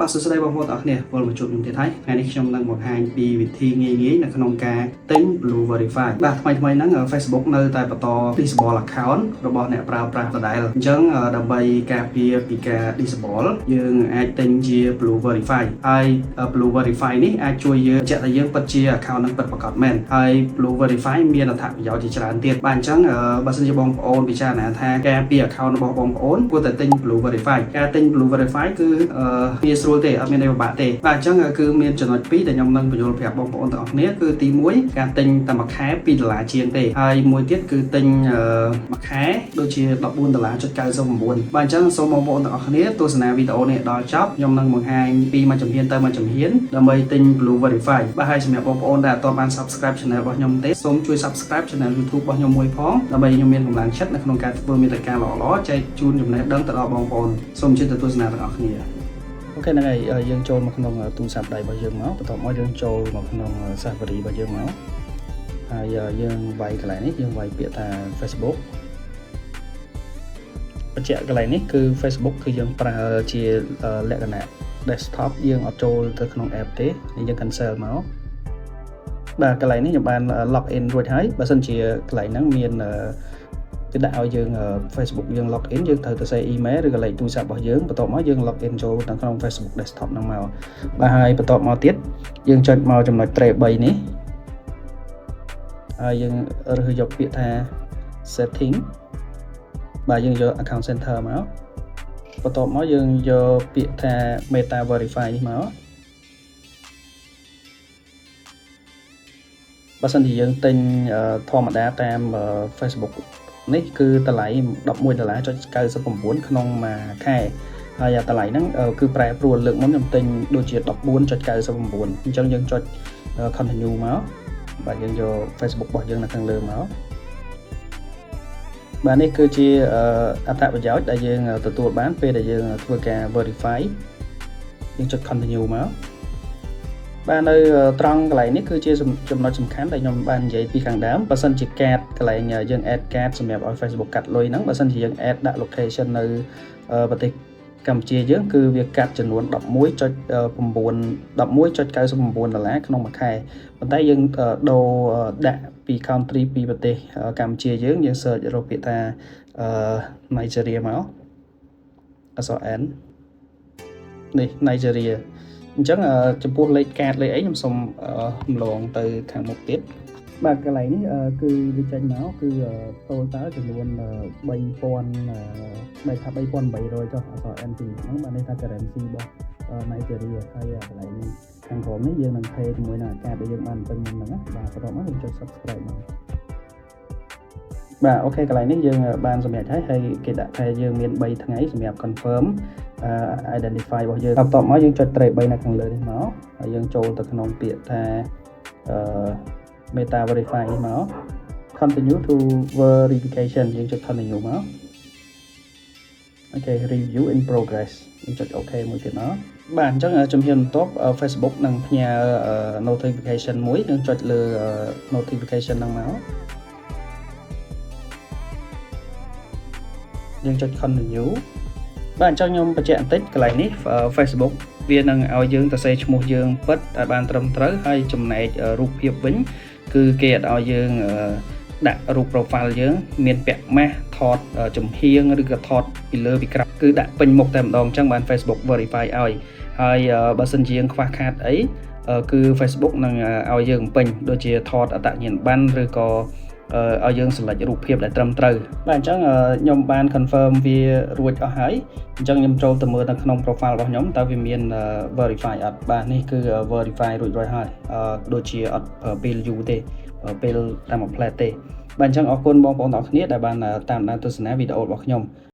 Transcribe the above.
បាទសួស្តីបងប្អូនទាំងអស់គ្នាវិលមកជួបខ្ញុំទៀតហើយថ្ងៃនេះខ្ញុំនឹងបង្ហាញពីវិធីងាយៗនៅក្នុងការទិញ Blue Verify បាទថ្មីហ្នឹង Facebook នៅតែបន្ត disable account របស់អ្នកប្រើប្រាស់ដដែលអញ្ចឹងដើម្បីការពារពីការ disable យើងអាចទិញជា Blue Verify ហើយ Blue Verify នេះអាចជួយយើងបញ្ជាក់ថាយើងពិតជា account នឹងពិតប្រាកដមែនហើយ Blue Verify មានអត្ថប្រយោជន៍ជាច្រើនទៀតបាទអញ្ចឹងបើសិនជាបងប្អូនពិចារណាថាការពារ account របស់បងប្អូនគួរតែទិញ Blue Verify ការទិញ Blue Verify គឺងាយស្រួលទេអត់មានអីពិបាកទេបាទអញ្ចឹងគឺមានចំណុច2ដែលខ្ញុំនឹងបញ្យល់ប្រាប់បងប្អូនទាំងអស់គ្នាគឺទី1ការទិញតែមួយខែ$2ជាងទេហើយមួយទៀតគឺទិញមួយខែដូចជា$14.99បាទអញ្ចឹងសូមបងប្អូនទាំងអស់គ្នាទស្សនាវីដេអូនេះដល់ចប់ខ្ញុំនឹងបង្ហាញពីមួយជំហានទៅមួយជំហានដើម្បីទិញ Blue Verify បាទហើយសម្រាប់បងប្អូនដែលអត់ទាន់បាន Subscribe Channel របស់ខ្ញុំទេសូមជួយ Subscribe Channel YouTube របស់ខ្ញុំមួយផងដើម្បីខ្ញុំមានកម្លាំងចិត្តនៅក្នុងការធ្វើមាតិកាល្អៗចែកជូនចំណេះដឹងទៅដល់បងប្អូនសូមជួយទស្សនាទាំងអស់គ្នាអូខេហ្នឹងហើយយើងចូលមកក្នុងទូរស័ព្ទដៃរបស់យើងមកបន្ទាប់មកយើងចូលមកក្នុង Safari របស់យើងមកហើយយើងវាយកន្លែងនេះយើងវាយពាក្យថា Facebook បញ្ជាក់កន្លែងនេះគឺ Facebook គឺយើងប្រើជាលក្ខណៈ desktop យើងអត់ចូលទៅក្នុង app ទេយើង cancel មកបាទកន្លែងនេះខ្ញុំបាន log in រួចហើយបើសិនជាកន្លែងហ្នឹងមានគេដាក់ឲ្យយើង Facebook យើង log in យើងត្រូវទៅសេ email ឬក៏លេខទូរស័ព្ទរបស់យើងបន្ទាប់មកយើង log in ចូលទៅក្នុង Facebook desktop ហ្នឹងមកបាទហើយបន្ទាប់មកទៀតយើងចុចមកចំណុច 3 នេះហើយយើងរើសយកពាក្យថា setting បាទយើងយក account center មកបន្ទាប់មកយើងយកពាក្យថា Meta Verify នេះមកបើសិនជាយើងទិញធម្មតាតាម Facebook នេះគឺតម្លៃ$11.99ក្នុងមួយខែហើយតម្លៃហ្នឹងគឺប្រែប្រួលលើកមុនខ្ញុំទិញដូចជា$14.99អញ្ចឹងយើងចុច continue មកបាទយើងយក Facebook របស់យើងនៅខាងលើមកបាទនេះគឺជាអត្ថប្រយោជន៍ដែលយើងទទួលបានពេលដែលយើងធ្វើការ verify យើងចុច continue មកបាទនៅត្រង់កន្លែងនេះគឺជាចំណុចសំខាន់ដែលខ្ញុំបាននិយាយពីខាងដើមបើសិនជាកាតកន្លែងយើង add កាតសម្រាប់ឲ្យ Facebook កាត់លុយហ្នឹងបើសិនជាយើង add ដាក់ location នៅប្រទេសកម្ពុជាយើងគឺវាកាត់ចំនួន$11.99ក្នុងមួយខែប៉ុន្តែយើងដូរដាក់ពី country ពីប្រទេសកម្ពុជាយើង search រកពាក្យថា Nigeria មកអក្សរ N នេះ Nigeria អញ្ចឹងចំពោះលេខកាតលេខអីខ្ញុំសូមរំលងទៅខាងមុខទៀតបាទកន្លែងនេះគឺវាចេញមកគឺ total ចំនួន$3,800 ចុះអក្សរ NT ហ្នឹងបាទនេះថា currency របស់ Nigeria ហើយកន្លែងខាងក្រោមនេះយើងនឹង pay ជាមួយនឹងអាកាសដែលយើងបានពេញមុនហ្នឹងណាបាទបន្ទាប់មកយើងចុច subscribe មកបាទអូខេកន្លែងនេះយើងបានសម្រេចហើយគេដាក់ថាយើងមាន3ថ្ងៃសម្រាប់ confirm identify របស់យើងបន្ទាប់មកយើងចុច 3 នៅខាងលើនេះមកហើយយើងចូលទៅក្នុងពាក្យថាMeta Verify នេះមក continue to verification យើងចុច continue មកអូខេ review in progress យើងចុច OK មួយទៀតមកបាទអញ្ចឹងជំហានបន្ទាប់ Facebook នឹងផ្ញើ notification មួយយើងចុចលើ notification ហ្នឹងមកយើងចុច continue បាទអញ្ចឹងខ្ញុំបញ្ជាក់បន្តិចកន្លែងនេះ Facebook វានឹងឲ្យយើងទៅសេឈ្មោះយើងពិតឲ្យបានត្រឹមត្រូវហើយចំណែករូបភាពវិញគឺគេអត់ឲ្យយើងដាក់រូប profile យើងមានពាក់ម៉ាស់ថតចំហៀងឬក៏ថតពីលើពីក្រោយគឺដាក់ពេញមុខតែម្ដងអញ្ចឹងបាន Facebook verify ឲ្យហើយបើសិនជាយើងខ្វះខាតអីគឺ Facebook នឹងឲ្យយើងពេញដូចជាថតអត្តញ្ញាណប័ណ្ណឬក៏ឲ្យយើង select រូបភាពដែលត្រឹមត្រូវបាទអញ្ចឹងខ្ញុំបាន confirm វារួចអស់ហើយអញ្ចឹងខ្ញុំចូលទៅមើលនៅក្នុង profile របស់ខ្ញុំតើវាមាន verify អត់បាទនេះគឺ verify រួចហើយដូចជាអត់ពេលយូរទេពេលតាមមួយផ្លែតទេបាទអញ្ចឹងអរគុណបងប្អូនទាំងអស់គ្នាដែលបានតាមដានទស្សនាវីដេអូរបស់ខ្ញុំ